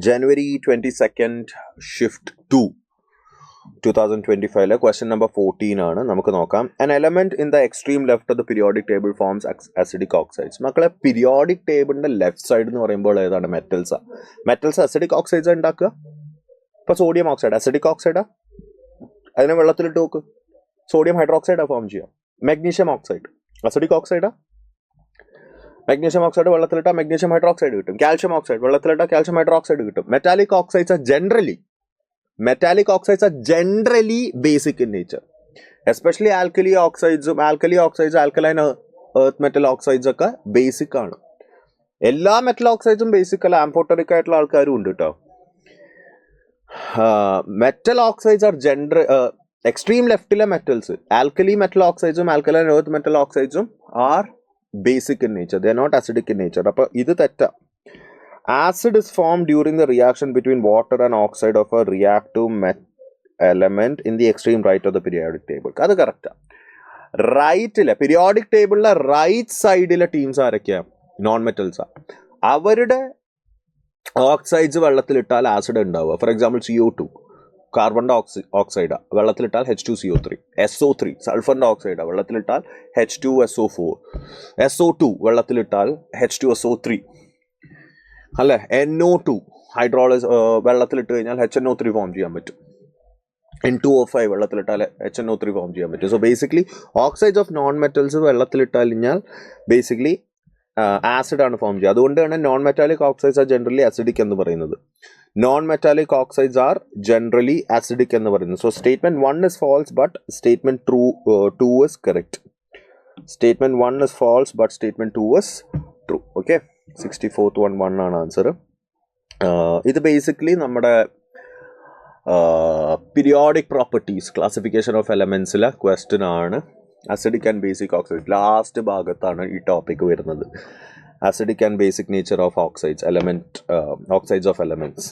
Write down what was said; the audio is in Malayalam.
January 22nd, shift 2, 2025. Question number 14 ആണ് നമുക്ക് നോക്കാം. An element in the extreme left of the periodic table forms acidic oxides. മക്കളെ പീരിയോഡിക് ടേബിളിന്റെ ലെഫ്റ്റ് സൈഡ് എന്ന് പറയുമ്പോൾ ഏതാണ്? മെറ്റൽസ് അസിഡിക് ഓക്സൈഡ്സ് ഉണ്ടാക്കുക. ഇപ്പൊ സോഡിയം ഓക്സൈഡ് അസിഡിക് ഓക്സൈഡാ, അതിനെ വെള്ളത്തിലിട്ട് നോക്ക്, സോഡിയം ഹൈഡ്രോക്സൈഡാ ഫോം ചെയ്യാം. മെഗ്നീഷ്യം ഓക്സൈഡ് അസിഡിക് ഓക്സൈഡാ, മെഗ്നീഷ്യം ഓക്സൈഡ് വെള്ളത്തിലിട്ടാൽ മെഗ്നീഷ്യം ഹൈഡ്രോക്സൈഡ് കിട്ടും. കാൽഷ്യം ഓക്സൈഡ് വെള്ളത്തിലിട്ടാൽ കാൽഷ്യം ഹൈഡ്രോക്സൈഡ് കിട്ടും. Metallic oxides are generally basic in nature, especially alkali oxides, alkaline earth metal oxides ഒക്കെ ബേസിക് ആണ്. എല്ലാ മെറ്റൽ ഓക്സൈഡ്സും ബേസിക് അല്ല, ആംഫോട്ടറിക് ആയിട്ടുള്ള ആൾക്കാരും ഉണ്ട് കേട്ടോ. മെറ്റൽ ഓക്സൈഡ്സ് ആർ എക്സ്ട്രീം ലെഫ്റ്റിലെ മെറ്റൽസ്, ആൽക്കലി മെറ്റൽ ഓക്സൈഡ്സും ആൽക്കലൈൻ എർത്ത് മെറ്റൽ ഓക്സൈഡ്സും are basic in nature, they are not acidic in nature. അപ്പോൾ ഇത് തെറ്റാ. Acid is formed during the reaction between water and oxide of a reactive element in the extreme right of the periodic table. അത് കറക്റ്റാ. റൈറ്റിലെ പീരിയോഡിക് ടേബിളിലെ റൈറ്റ് സൈഡിലെ ടീംസ് ആരൊക്കെയാ? നോൺ മെറ്റൽസാ. അവരുടെ ഓക്സൈഡ്സ് വെള്ളത്തിലിട്ടാൽ ആസിഡ് ഉണ്ടാവുക. For example CO2 കാർബണിൻ്റെ ഓക്സൈഡാണ്, വെള്ളത്തിലിട്ടാൽ H2CO3. SO3 സൾഫറിൻ്റെ ഓക്സൈഡാണ്, വെള്ളത്തിലിട്ടാൽ H2SO4. SO2 വെള്ളത്തിലിട്ടാൽ H2SO3 അല്ലേ. NO2 വെള്ളത്തിലിട്ട് കഴിഞ്ഞാൽ HNO3 ഫോം ചെയ്യാൻ പറ്റും. N2O5 വെള്ളത്തിലിട്ടാൽ HNO3 ഫോം ചെയ്യാൻ പറ്റും. So basically oxides of non metals വെള്ളത്തിലിട്ടാൽ കഴിഞ്ഞാൽ ബേസിക്കലി ആസിഡ് ആണ് ഫോം ചെയ്യുക. അതുകൊണ്ടാണ് non metallic oxides are generally acidic എന്ന് പറയുന്നത്. Non metallic oxides are generally acidic എന്ന് പറയുന്നത്. So statement 1 is false but statement 2 is correct. Statement 1 is false but statement 2 is true. Okay, 64th one ആണ് ആൻസർ. ഇത് ബേസിക്കലി നമ്മുടെ പീരിയോഡിക് പ്രോപ്പർട്ടീസ് ക്ലാസിഫിക്കേഷൻ ഓഫ് എലമെന്റ്സിലെ ക്വസ്റ്റ്യൻ ആണ്. Acidic and basic oxides last ഭാഗത്താണ് ഈ ടോപ്പിക് വരുന്നത്. Acidic and basic nature of oxides, oxides of elements.